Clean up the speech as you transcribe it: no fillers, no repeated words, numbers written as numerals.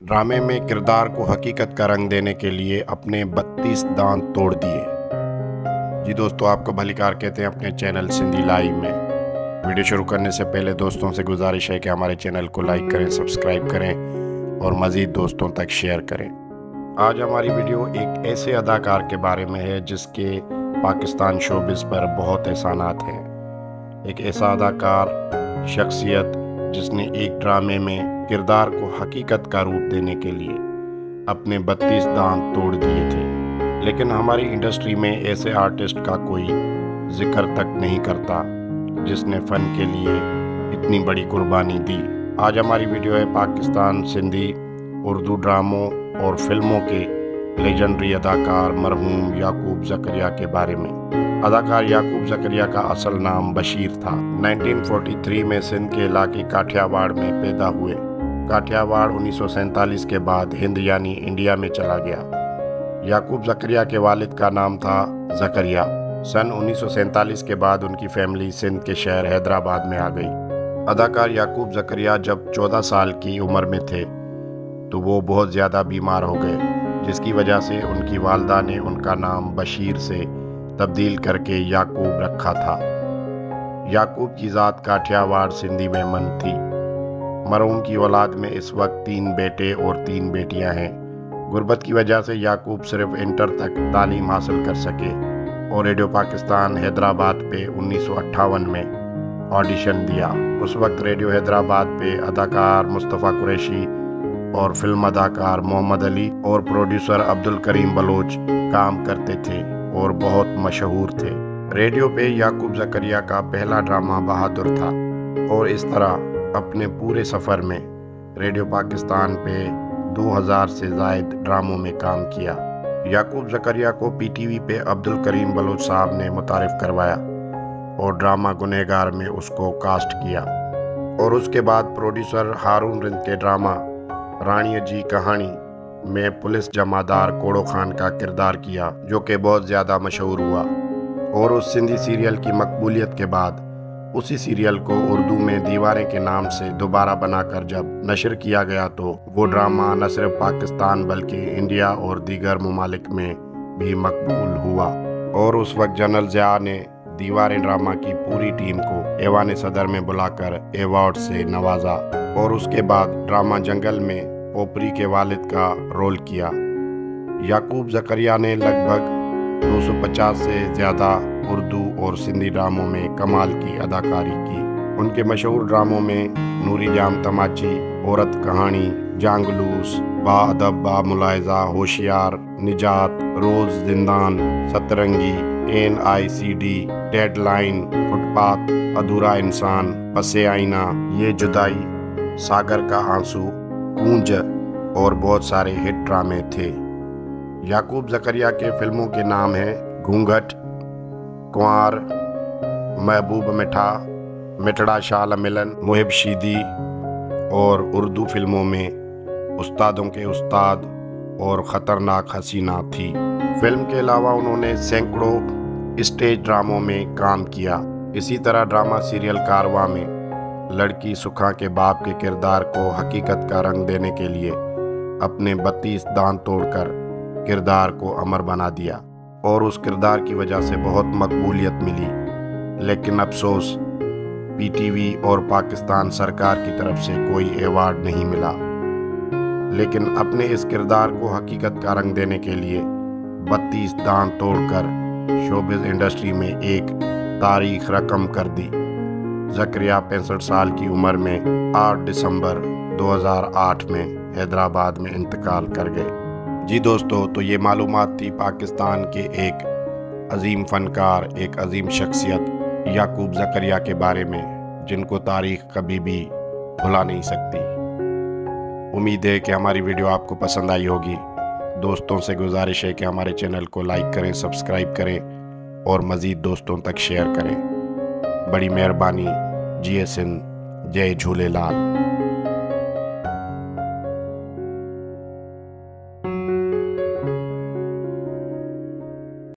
ड्रामे में किरदार को हकीकत का रंग देने के लिए अपने 32 दांत तोड़ दिए। जी दोस्तों, आपको भलीकार कहते हैं अपने चैनल सिंधी लाइव में। वीडियो शुरू करने से पहले दोस्तों से गुजारिश है कि हमारे चैनल को लाइक करें, सब्सक्राइब करें और मज़ीद दोस्तों तक शेयर करें। आज हमारी वीडियो एक ऐसे अदाकार के बारे में है जिसके पाकिस्तान शोबिज़ पर बहुत एहसानात हैं। एक ऐसा अदाकार, शख्सियत जिसने एक ड्रामे में किरदार को हकीकत का रूप देने के लिए अपने 32 दांत तोड़ दिए थे, लेकिन हमारी इंडस्ट्री में ऐसे आर्टिस्ट का कोई जिक्र तक नहीं करता जिसने फ़न के लिए इतनी बड़ी कुर्बानी दी। आज हमारी वीडियो है पाकिस्तान, सिंधी, उर्दू ड्रामों और फिल्मों के लेजेंडरी अदाकार मरहूम याकूब ज़करिया के बारे में। अदाकार याकूब ज़करिया का असल नाम बशीर था। 1943 में सिंध के इलाके काठियावाड़ में पैदा हुए। काठियावाड़ 1947 के बाद हिंद यानी इंडिया में चला गया। याकूब ज़करिया के वालिद का नाम था ज़करिया। सन 1947 के बाद उनकी फैमिली सिंध के शहर हैदराबाद में आ गई। अदाकार याकूब ज़करिया जब 14 साल की उम्र में थे तो वो बहुत ज़्यादा बीमार हो गए, जिसकी वजह से उनकी वालदा ने उनका नाम बशीर से तब्दील करके याकूब रखा था। याकूब की ज़ात काठियावाड़ सिंधी में मन थी। मरहूम की औलाद में इस वक्त 3 बेटे और 3 बेटियां हैं। गुर्बत की वजह से याकूब सिर्फ इंटर तक तालीम हासिल कर सके और रेडियो पाकिस्तान हैदराबाद पे 1958 में ऑडिशन दिया। उस वक्त रेडियो हैदराबाद पे अदाकार मुस्तफ़ा कुरैशी और फिल्म अदाकार मोहम्मद अली और प्रोड्यूसर अब्दुल करीम बलोच काम करते थे और बहुत मशहूर थे। रेडियो पे याकूब ज़करिया का पहला ड्रामा बहादुर था और इस तरह अपने पूरे सफ़र में रेडियो पाकिस्तान पे 2000 से ज़ायद ड्रामों में काम किया। याकूब ज़करिया को पीटीवी पे अब्दुल करीम बलोच साहब ने मुतारिफ़ करवाया और ड्रामा गुनहगार में उसको कास्ट किया और उसके बाद प्रोड्यूसर हारून रिंद के ड्रामा रानी जी कहानी में पुलिस जमादार कोड़ो खान का किरदार किया, जो कि बहुत ज़्यादा मशहूर हुआ। और उस सिंधी सीरियल की मकबूलियत के बाद उसी सीरियल को उर्दू में दीवारें के नाम से दोबारा बनाकर जब नशर किया गया तो वो ड्रामा न सिर्फ पाकिस्तान बल्कि इंडिया और दीगर ममालिक में भी मकबूल हुआ। और उस वक्त जनरल ज़िया ने दीवारें ड्रामा की पूरी टीम को ऐवान सदर में बुलाकर अवार्ड से नवाजा और उसके बाद ड्रामा जंगल में पोपरी के वालिद का रोल किया। याकूब ज़करिया ने लगभग 250 से ज़्यादा उर्दू और सिंधी ड्रामों में कमाल की अदाकारी की। उनके मशहूर ड्रामों में नूरी जाम तमाची, औरत कहानी, जांगलूस, बाअदब बामुलायजा, होशियार, निजात, रोज़ जिंदान, सतरंगी, NICD, डेडलाइन, फुटपाथ, अधूरा इंसान, पसे आईना, ये जुदाई, सागर का आंसू, गूंज और बहुत सारे हिट ड्रामे थे। याकूब ज़करिया के फिल्मों के नाम हैं घूंघट, कुंवार, महबूब मिठा, मिठड़ा शाल मिलन, मुहिब शीदी और उर्दू फिल्मों में उस्तादों के उस्ताद और ख़तरनाक हसीना थी। फिल्म के अलावा उन्होंने सैकड़ों स्टेज ड्रामों में काम किया। इसी तरह ड्रामा सीरियल कारवां में लड़की सुखा के बाप के किरदार को हकीकत का रंग देने के लिए अपने 32 दांत तोड़कर किरदार को अमर बना दिया और उस किरदार की वजह से बहुत मकबूलियत मिली। लेकिन अफसोस पीटीवी और पाकिस्तान सरकार की तरफ से कोई अवार्ड नहीं मिला। लेकिन अपने इस किरदार को हकीकत का रंग देने के लिए 32 दांत तोड़कर शोबिज़ इंडस्ट्री में एक तारीख रकम कर दी। ज़करिया 65 साल की उम्र में 8 दिसंबर 2008 में हैदराबाद में इंतकाल कर गए। जी दोस्तों, तो ये मालूमात थी पाकिस्तान के एक अजीम फ़नकार, एक अजीम शख्सियत याकूब ज़करिया के बारे में, जिनको तारीख़ कभी भी भुला नहीं सकती। उम्मीद है कि हमारी वीडियो आपको पसंद आई होगी। दोस्तों से गुजारिश है कि हमारे चैनल को लाइक करें, सब्सक्राइब करें और मज़ीद दोस्तों तक शेयर करें। बड़ी मेहरबानी। जय सिंध, जय झूलेलाल।